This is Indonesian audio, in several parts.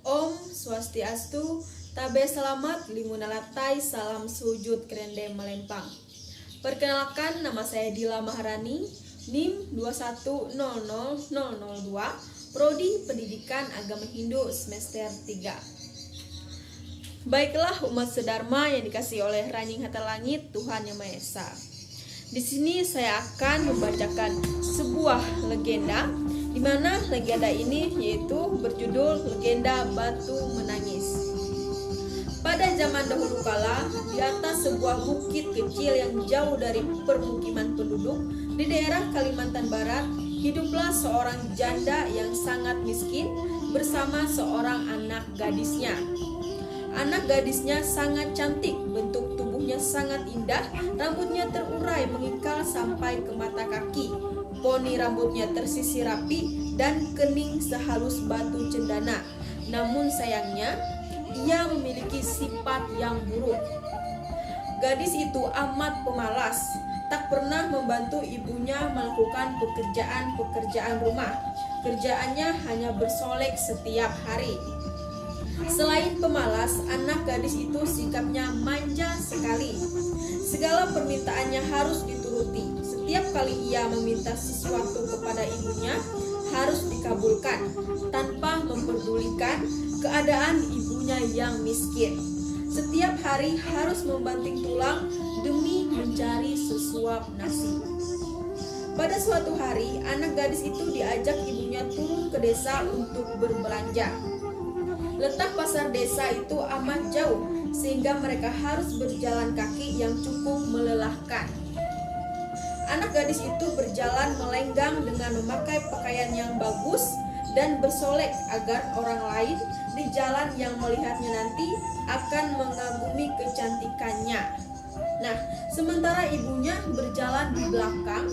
Om Swastiastu, Tabe Selamat, Limunalatai, Salam Sujud Kerende Melempang. Perkenalkan, nama saya Dila Maharani, NIM 2100002, Prodi Pendidikan Agama Hindu semester 3. Baiklah umat sedharma yang dikasihi oleh Ranjing Hata Langit, Tuhan Yang Maha Esa. Di sini saya akan membacakan sebuah legenda, di mana legenda ini yaitu berjudul Legenda Batu Menangis. Pada zaman dahulu kala, di atas sebuah bukit kecil yang jauh dari permukiman penduduk di daerah Kalimantan Barat, hiduplah seorang janda yang sangat miskin bersama seorang anak gadisnya. Anak gadisnya sangat cantik, bentuk tubuhnya sangat indah, rambutnya terurai mengikal sampai ke mata kaki, poni rambutnya tersisir rapi dan kening sehalus batu cendana. Namun sayangnya, ia memiliki sifat yang buruk. Gadis itu amat pemalas, tak pernah membantu ibunya melakukan pekerjaan rumah. Kerjaannya hanya bersolek setiap hari. Selain pemalas, anak gadis itu sikapnya manja sekali. Segala permintaannya harus dituruti. Setiap kali ia meminta sesuatu kepada ibunya, harus dikabulkan tanpa memperdulikan keadaan ibunya yang miskin. Setiap hari harus membanting tulang demi mencari sesuap nasi. Pada suatu hari, anak gadis itu diajak ibunya turun ke desa untuk berbelanja. Letak pasar desa itu amat jauh, sehingga mereka harus berjalan kaki yang cukup melelahkan. Anak gadis itu berjalan melenggang dengan memakai pakaian yang bagus dan bersolek agar orang lain di jalan yang melihatnya nanti akan mengagumi kecantikannya. Nah, sementara ibunya berjalan di belakang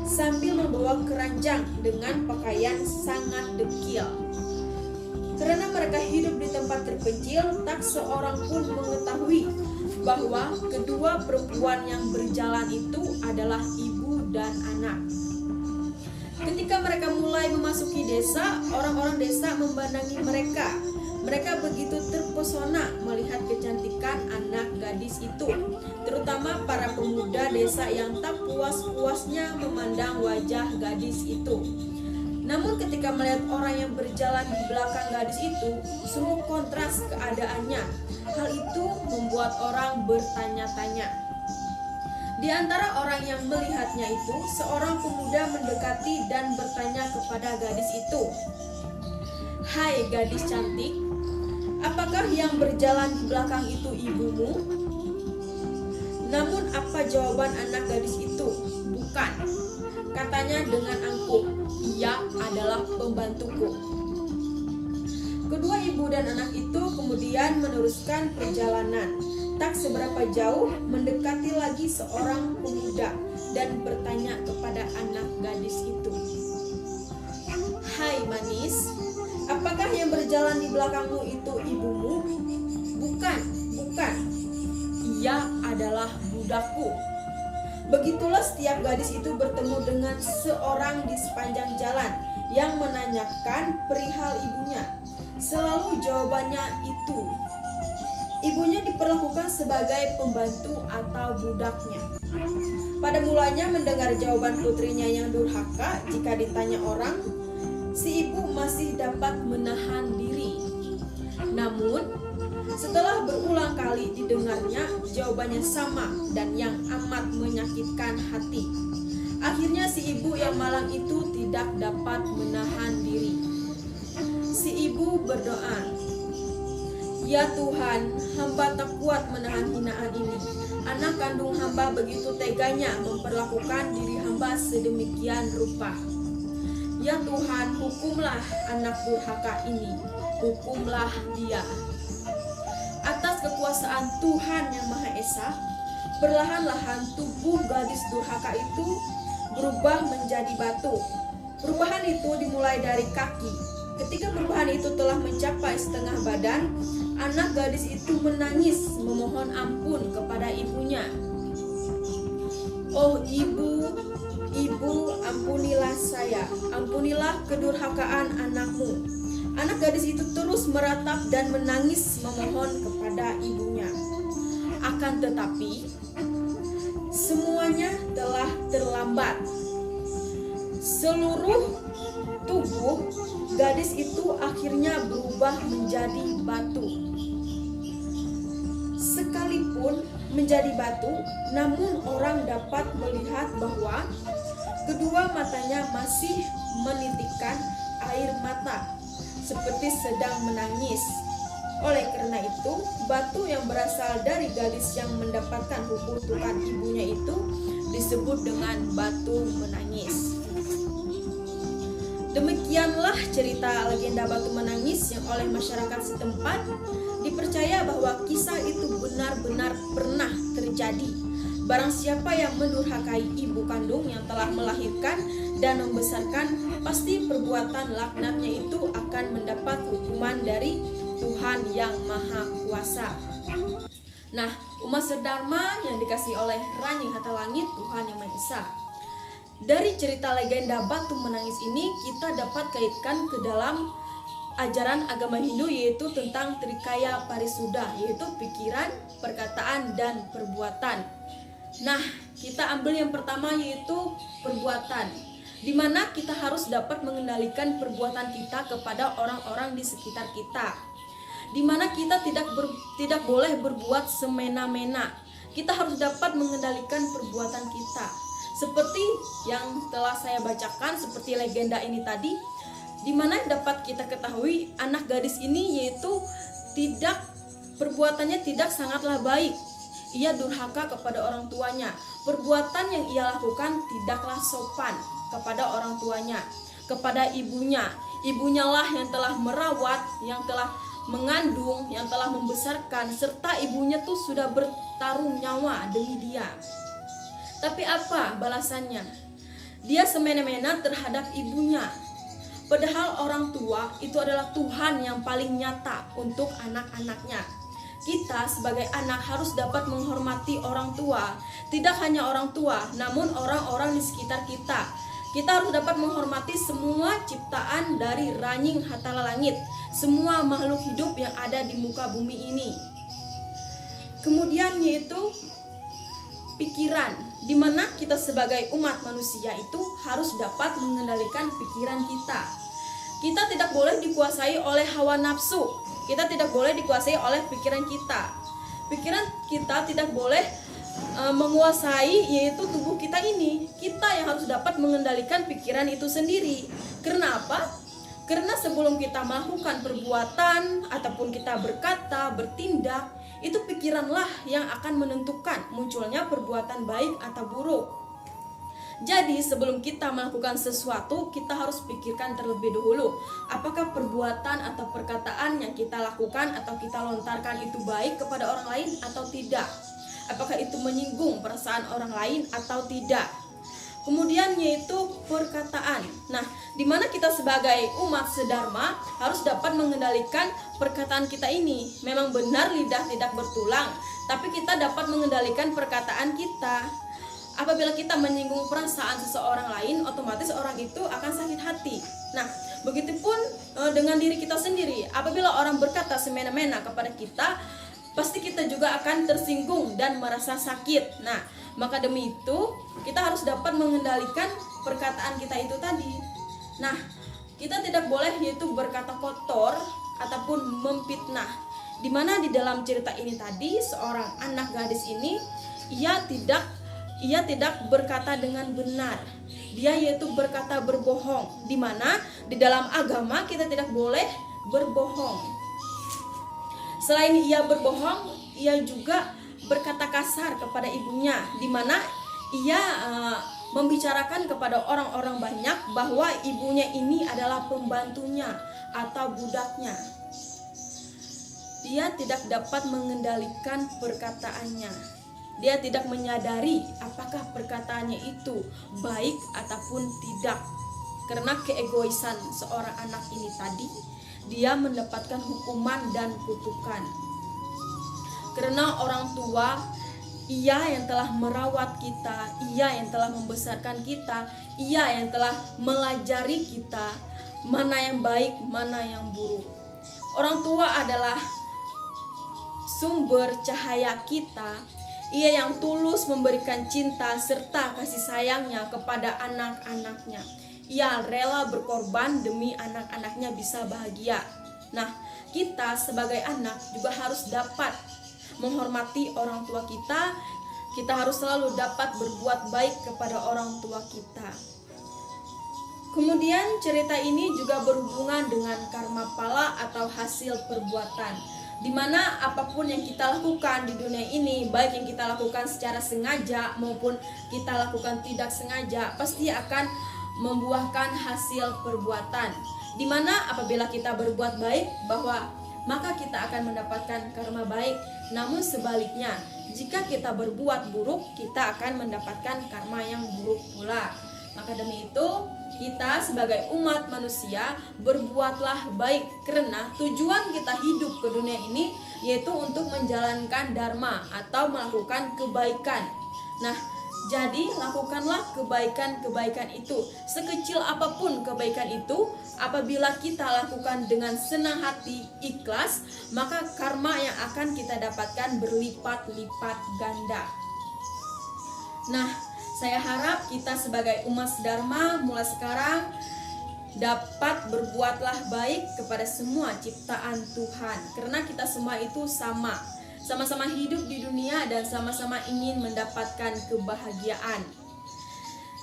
sambil membawa keranjang dengan pakaian sangat dekil. Karena mereka hidup di tempat terpencil, tak seorang pun mengetahui bahwa kedua perempuan yang berjalan itu adalah ibu dan anak. Ketika mereka mulai memasuki desa, orang-orang desa memandangi mereka. Mereka begitu terpesona melihat kecantikan anak gadis itu, terutama para pemuda desa yang tak puas-puasnya memandang wajah gadis itu. Namun ketika melihat orang yang berjalan di belakang gadis itu, sungguh kontras keadaannya. Hal itu membuat orang bertanya-tanya. Di antara orang yang melihatnya itu, seorang pemuda mendekati dan bertanya kepada gadis itu, "Hai gadis cantik, apakah yang berjalan di belakang itu ibumu?" Namun apa jawaban anak gadis itu? "Bukan," katanya dengan angkuh, "ia adalah pembantuku." Kedua ibu dan anak itu kemudian meneruskan perjalanan. Tak seberapa jauh mendekati lagi seorang pemuda dan bertanya kepada anak gadis itu, "Hai manis, apakah yang berjalan di belakangmu itu ibumu?" "Bukan, bukan, ia adalah budakku." Begitulah setiap gadis itu bertemu dengan seorang di sepanjang jalan yang menanyakan perihal ibunya. Selalu jawabannya itu, ibunya diperlakukan sebagai pembantu atau budaknya. Pada mulanya mendengar jawaban putrinya yang durhaka, jika ditanya orang, si ibu masih dapat menahan diri. Namun, setelah berulang kali didengarnya, jawabannya sama dan yang amat menyakitkan hati. Akhirnya si ibu yang malang itu tidak dapat menahan diri. Si ibu berdoa, "Ya Tuhan, hamba tak kuat menahan hinaan ini. Anak kandung hamba begitu teganya memperlakukan diri hamba sedemikian rupa. Ya Tuhan, hukumlah anak durhaka ini, hukumlah dia." Atas kekuasaan Tuhan Yang Maha Esa, perlahan-lahan tubuh gadis durhaka itu berubah menjadi batu. Perubahan itu dimulai dari kaki. Ketika perubahan itu telah mencapai setengah badan, anak gadis itu menangis memohon ampun kepada ibunya. "Oh ibu, ibu, ampunilah saya, ampunilah kedurhakaan anakmu. Anak gadis itu terus meratap dan menangis memohon kepada ibunya. Akan tetapi semuanya telah terlambat. Seluruh tubuh gadis itu akhirnya berubah menjadi batu. Sekalipun menjadi batu, namun orang dapat melihat bahwa kedua matanya masih menitikkan air mata, seperti sedang menangis. Oleh karena itu, batu yang berasal dari gadis yang mendapatkan kutukan ibunya itu disebut dengan batu menangis. Demikianlah cerita legenda batu menangis yang oleh masyarakat setempat dipercaya bahwa kisah itu benar-benar pernah terjadi. Barang siapa yang mendurhakai ibu kandung yang telah melahirkan dan membesarkan, pasti perbuatan laknatnya itu akan mendapat hukuman dari Tuhan yang Maha Kuasa. Nah, umat sedharma yang dikasihi oleh Ranying Hatalangit Tuhan Yang Maha Esa, dari cerita legenda batu menangis ini kita dapat kaitkan ke dalam ajaran agama Hindu, yaitu tentang Trikaya Parisuddha, yaitu pikiran, perkataan, dan perbuatan. Nah, kita ambil yang pertama, yaitu perbuatan, di mana kita harus dapat mengendalikan perbuatan kita kepada orang-orang di sekitar kita, di mana kita tidak boleh berbuat semena-mena. Kita harus dapat mengendalikan perbuatan kita. Seperti yang telah saya bacakan, seperti legenda ini tadi, di mana dapat kita ketahui anak gadis ini yaitu perbuatannya tidak sangatlah baik. Ia durhaka kepada orang tuanya. Perbuatan yang ia lakukan tidaklah sopan kepada orang tuanya, kepada ibunya. Ibunya lah yang telah merawat, yang telah mengandung, yang telah membesarkan, serta ibunya tuh sudah bertaruh nyawa demi dia. Tapi apa balasannya? Dia semena-mena terhadap ibunya. Padahal orang tua itu adalah Tuhan yang paling nyata untuk anak-anaknya. Kita sebagai anak harus dapat menghormati orang tua. Tidak hanya orang tua, namun orang-orang di sekitar kita. Kita harus dapat menghormati semua ciptaan dari Ranying Hatalangit, semua makhluk hidup yang ada di muka bumi ini. Kemudian yaitu pikiran, di mana kita sebagai umat manusia itu harus dapat mengendalikan pikiran kita. Kita tidak boleh dikuasai oleh hawa nafsu. Kita tidak boleh dikuasai oleh pikiran kita. Pikiran kita tidak boleh menguasai yaitu tubuh kita ini. Kita yang harus dapat mengendalikan pikiran itu sendiri. Karena apa? Karena sebelum kita melakukan perbuatan ataupun kita berkata, bertindak, itu pikiranlah yang akan menentukan munculnya perbuatan baik atau buruk. Jadi sebelum kita melakukan sesuatu, kita harus pikirkan terlebih dahulu, apakah perbuatan atau perkataan yang kita lakukan atau kita lontarkan itu baik kepada orang lain atau tidak. Apakah itu menyinggung perasaan orang lain atau tidak. Kemudian yaitu perkataan. Nah, di mana kita sebagai umat sedharma harus dapat mengendalikan perkataan kita ini. Memang benar lidah tidak bertulang, tapi kita dapat mengendalikan perkataan kita. Apabila kita menyinggung perasaan seseorang lain, otomatis orang itu akan sakit hati. Nah, begitupun dengan diri kita sendiri. Apabila orang berkata semena-mena kepada kita, pasti kita juga akan tersinggung dan merasa sakit. Nah, maka demi itu kita harus dapat mengendalikan perkataan kita itu tadi. Nah, kita tidak boleh yaitu berkata kotor ataupun memfitnah. Dimana di dalam cerita ini tadi seorang anak gadis ini ia tidak berkata dengan benar. Dia yaitu berkata berbohong. Dimana di dalam agama kita tidak boleh berbohong. Selain ia berbohong, ia juga berkata kasar kepada ibunya, di mana ia membicarakan kepada orang-orang banyak bahwa ibunya ini adalah pembantunya atau budaknya. Dia tidak dapat mengendalikan perkataannya. Dia tidak menyadari apakah perkataannya itu baik ataupun tidak. Karena keegoisan seorang anak ini tadi, dia mendapatkan hukuman dan kutukan. Karena orang tua, ia yang telah merawat kita, ia yang telah membesarkan kita, ia yang telah melajari kita, mana yang baik, mana yang buruk. Orang tua adalah sumber cahaya kita. Ia yang tulus memberikan cinta serta kasih sayangnya kepada anak-anaknya. Ia rela berkorban demi anak-anaknya bisa bahagia. Nah, kita sebagai anak juga harus dapat menghormati orang tua kita. Kita harus selalu dapat berbuat baik kepada orang tua kita. Kemudian cerita ini juga berhubungan dengan karma pala atau hasil perbuatan, di mana apapun yang kita lakukan di dunia ini, baik yang kita lakukan secara sengaja maupun kita lakukan tidak sengaja, pasti akan membuahkan hasil perbuatan. Di mana apabila kita berbuat baik, bahwa maka kita akan mendapatkan karma baik. Namun sebaliknya, jika kita berbuat buruk, kita akan mendapatkan karma yang buruk pula. Maka demi itu, kita sebagai umat manusia berbuatlah baik, karena tujuan kita hidup ke dunia ini yaitu untuk menjalankan dharma atau melakukan kebaikan. Nah, jadi lakukanlah kebaikan-kebaikan itu. Sekecil apapun kebaikan itu, apabila kita lakukan dengan senang hati, ikhlas, maka karma yang akan kita dapatkan berlipat-lipat ganda. Nah, saya harap kita sebagai umat Dharma mulai sekarang dapat berbuatlah baik kepada semua ciptaan Tuhan, karena kita semua itu sama-sama hidup di dunia dan sama-sama ingin mendapatkan kebahagiaan.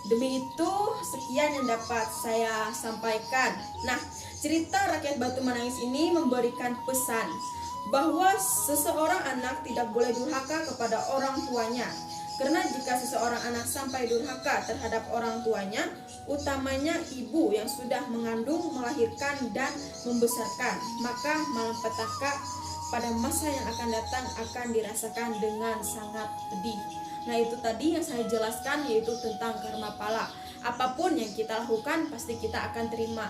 Demi itu, sekian yang dapat saya sampaikan. Nah, cerita Rakyat Batu Menangis ini memberikan pesan bahwa seseorang anak tidak boleh durhaka kepada orang tuanya. Karena jika seseorang anak sampai durhaka terhadap orang tuanya, utamanya ibu yang sudah mengandung, melahirkan, dan membesarkan, maka malapetaka pada masa yang akan datang akan dirasakan dengan sangat pedih. Nah, itu tadi yang saya jelaskan, yaitu tentang karma pala. Apapun yang kita lakukan pasti kita akan terima.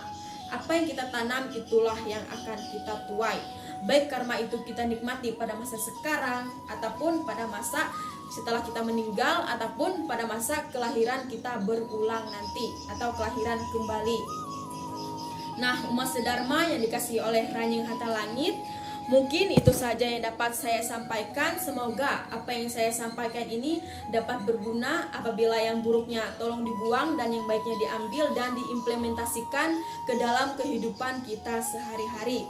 Apa yang kita tanam itulah yang akan kita tuai. Baik karma itu kita nikmati pada masa sekarang, ataupun pada masa setelah kita meninggal, ataupun pada masa kelahiran kita berulang nanti, atau kelahiran kembali. Nah, umat sedharma yang dikasihi oleh Ranying Hata Langit, mungkin itu saja yang dapat saya sampaikan. Semoga apa yang saya sampaikan ini dapat berguna. Apabila yang buruknya tolong dibuang dan yang baiknya diambil dan diimplementasikan ke dalam kehidupan kita sehari-hari.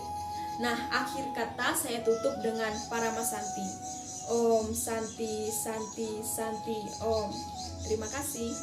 Nah, akhir kata saya tutup dengan Paramasanti. Om Santi Santi Santi Om. Terima kasih.